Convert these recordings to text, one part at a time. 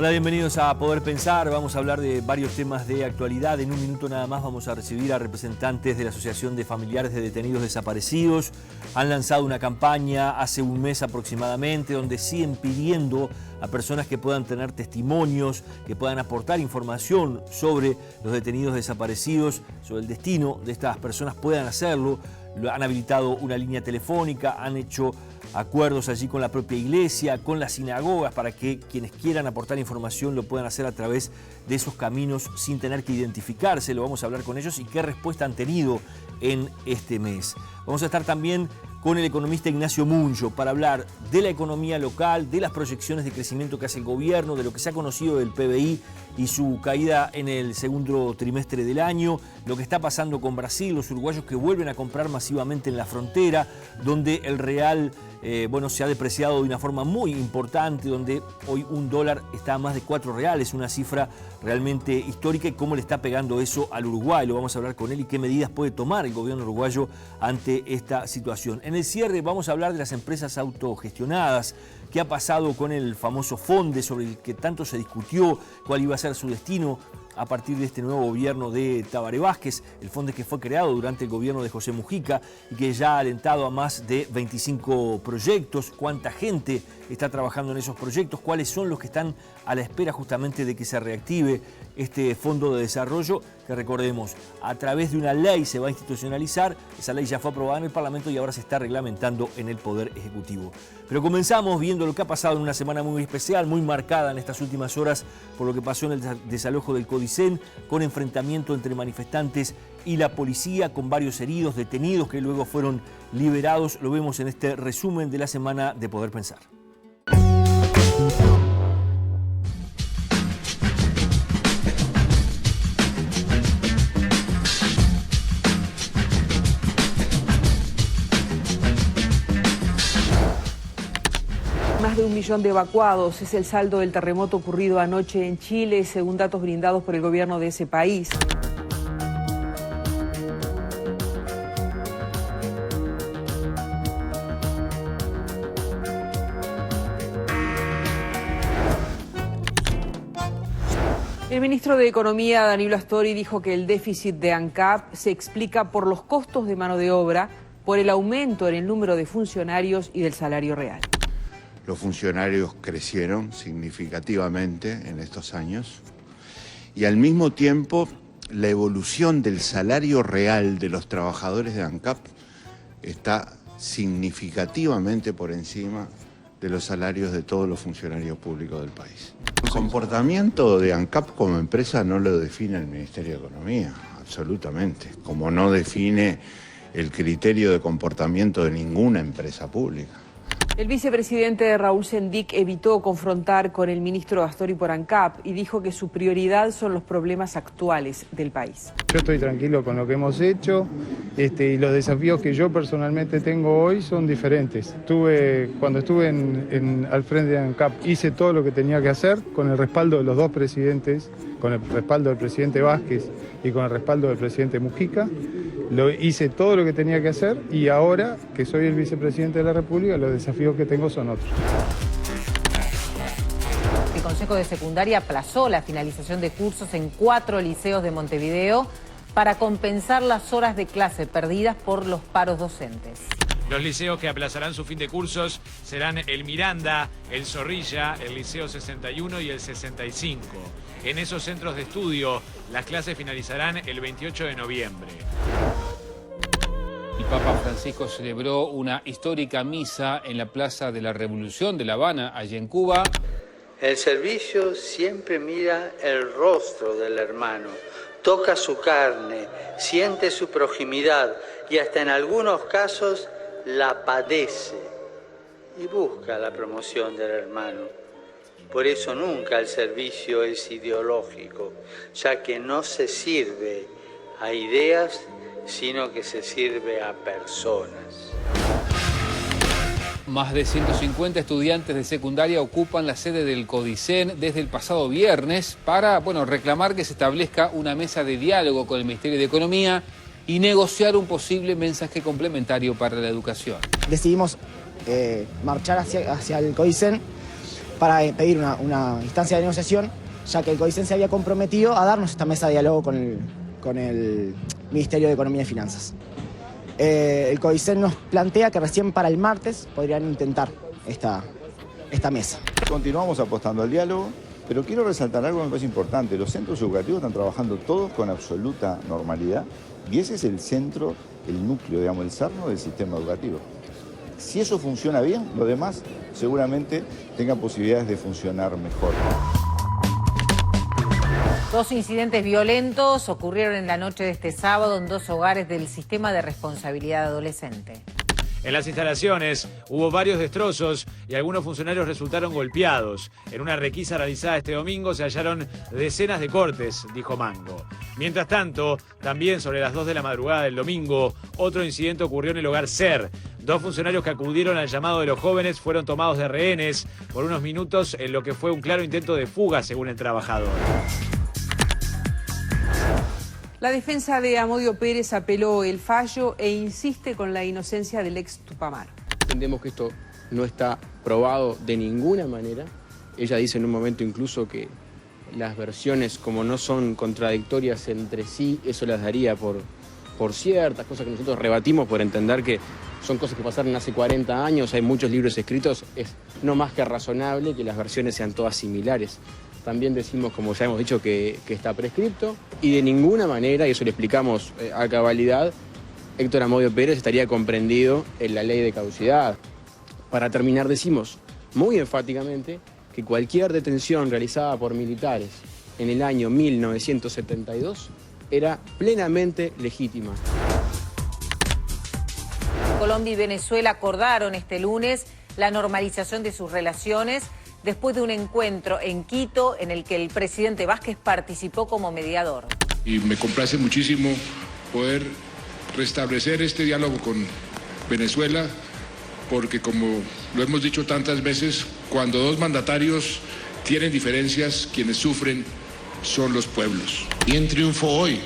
Hola, bienvenidos a Poder Pensar. Vamos a hablar de varios temas de actualidad. En un minuto nada más vamos a recibir a representantes de la Asociación de Familiares de Detenidos Desaparecidos. Han lanzado una campaña hace un mes aproximadamente donde siguen pidiendo a personas que puedan tener testimonios, que puedan aportar información sobre los detenidos desaparecidos, sobre el destino de estas personas, puedan hacerlo. Han habilitado una línea telefónica, han hecho acuerdos allí con la propia iglesia, con las sinagogas, para que quienes quieran aportar información lo puedan hacer a través de esos caminos sin tener que identificarse. Lo vamos a hablar con ellos y qué respuesta han tenido en este mes. Vamos a estar también con el economista Ignacio Muncho para hablar de la economía local, de las proyecciones de crecimiento que hace el gobierno, de lo que se ha conocido del PBI y su caída en el segundo trimestre del año, lo que está pasando con Brasil, los uruguayos que vuelven a comprar masivamente en la frontera, donde el real se ha depreciado de una forma muy importante, donde hoy un dólar está a más de 4 reales, una cifra realmente histórica, y cómo le está pegando eso al Uruguay. Lo vamos a hablar con él y qué medidas puede tomar el gobierno uruguayo ante esta situación. En el cierre vamos a hablar de las empresas autogestionadas, qué ha pasado con el famoso FONDE sobre el que tanto se discutió, cuál iba a ser su destino a partir de este nuevo gobierno de Tabaré Vázquez, el FONDE que fue creado durante el gobierno de José Mujica y que ya ha alentado a más de 25 proyectos. ¿Cuánta gente está trabajando en esos proyectos? ¿Cuáles son los que están a la espera justamente de que se reactive este fondo de desarrollo? Que recordemos, a través de una ley se va a institucionalizar. Esa ley ya fue aprobada en el Parlamento y ahora se está reglamentando en el Poder Ejecutivo. Pero comenzamos viendo lo que ha pasado en una semana muy especial, muy marcada en estas últimas horas por lo que pasó en el desalojo del Codicen, con enfrentamiento entre manifestantes y la policía, con varios heridos, detenidos que luego fueron liberados. Lo vemos en este resumen de la semana de Poder Pensar. Más de 1 millón de evacuados es el saldo del terremoto ocurrido anoche en Chile, según datos brindados por el gobierno de ese país. El ministro de Economía, Danilo Astori, dijo que el déficit de ANCAP se explica por los costos de mano de obra, por el aumento en el número de funcionarios y del salario real. Los funcionarios crecieron significativamente en estos años y al mismo tiempo la evolución del salario real de los trabajadores de ANCAP está significativamente por encima de los salarios de todos los funcionarios públicos del país. El comportamiento de ANCAP como empresa no lo define el Ministerio de Economía, absolutamente, como no define el criterio de comportamiento de ninguna empresa pública. El vicepresidente Raúl Sendic evitó confrontar con el ministro Astori por ANCAP y dijo que su prioridad son los problemas actuales del país. Yo estoy tranquilo con lo que hemos hecho y los desafíos que yo personalmente tengo hoy son diferentes. Cuando estuve al frente de ANCAP hice todo lo que tenía que hacer con el respaldo de los dos presidentes, con el respaldo del presidente Vázquez y con el respaldo del presidente Mujica. Hice todo lo que tenía que hacer y ahora que soy el vicepresidente de la República, los desafíos que tengo son otros. El Consejo de Secundaria aplazó la finalización de cursos en 4 liceos de Montevideo para compensar las horas de clase perdidas por los paros docentes. Los liceos que aplazarán su fin de cursos serán el Miranda, el Zorrilla, el Liceo 61 y el 65. En esos centros de estudio, las clases finalizarán el 28 de noviembre. El Papa Francisco celebró una histórica misa en la Plaza de la Revolución de La Habana, allí en Cuba. El servicio siempre mira el rostro del hermano, toca su carne, siente su proximidad y hasta en algunos casos la padece y busca la promoción del hermano. Por eso nunca el servicio es ideológico, ya que no se sirve a ideas, sino que se sirve a personas. Más de 150 estudiantes de secundaria ocupan la sede del Codicen desde el pasado viernes para, reclamar que se establezca una mesa de diálogo con el Ministerio de Economía y negociar un posible mensaje complementario para la educación. Decidimos marchar hacia el Codicen para pedir una instancia de negociación, ya que el CODICEN se había comprometido a darnos esta mesa de diálogo con el Ministerio de Economía y Finanzas. El CODICEN nos plantea que recién para el martes podrían intentar esta mesa. Continuamos apostando al diálogo, pero quiero resaltar algo que me parece importante. Los centros educativos están trabajando todos con absoluta normalidad y ese es el centro, el núcleo, digamos, el cerno del sistema educativo. Si eso funciona bien, lo demás seguramente tengan posibilidades de funcionar mejor. 2 incidentes violentos ocurrieron en la noche de este sábado en 2 hogares del Sistema de Responsabilidad Adolescente. En las instalaciones hubo varios destrozos y algunos funcionarios resultaron golpeados. En una requisa realizada este domingo se hallaron decenas de cortes, dijo Mango. Mientras tanto, también sobre las 2 de la madrugada del domingo, otro incidente ocurrió en el hogar SER. 2 funcionarios que acudieron al llamado de los jóvenes fueron tomados de rehenes por unos minutos en lo que fue un claro intento de fuga, según el trabajador. La defensa de Amodio Pérez apeló el fallo e insiste con la inocencia del ex Tupamar. Entendemos que esto no está probado de ninguna manera. Ella dice en un momento incluso que las versiones, como no son contradictorias entre sí, eso las daría por ciertas cosas que nosotros rebatimos por entender que son cosas que pasaron hace 40 años, hay muchos libros escritos, es no más que razonable que las versiones sean todas similares. También decimos, como ya hemos dicho, que está prescripto y de ninguna manera, y eso lo explicamos a cabalidad, Héctor Amodio Pérez estaría comprendido en la ley de caducidad. Para terminar, decimos muy enfáticamente que cualquier detención realizada por militares en el año 1972 era plenamente legítima. Colombia y Venezuela acordaron este lunes la normalización de sus relaciones después de un encuentro en Quito en el que el presidente Vázquez participó como mediador. Y me complace muchísimo poder restablecer este diálogo con Venezuela, porque como lo hemos dicho tantas veces, cuando 2 mandatarios tienen diferencias, quienes sufren son los pueblos. ¿Quién triunfó hoy?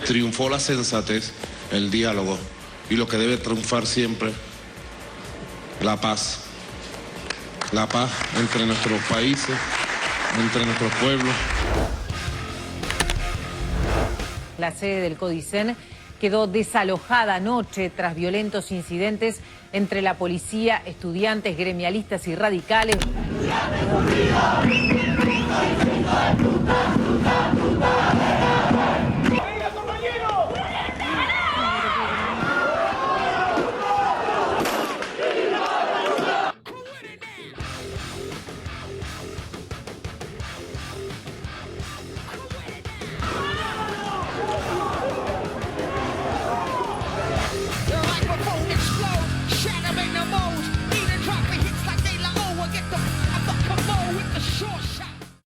Triunfó la sensatez, el diálogo y lo que debe triunfar siempre, la paz. La paz entre nuestros países, entre nuestros pueblos. La sede del CODICEN quedó desalojada anoche tras violentos incidentes entre la policía, estudiantes, gremialistas y radicales.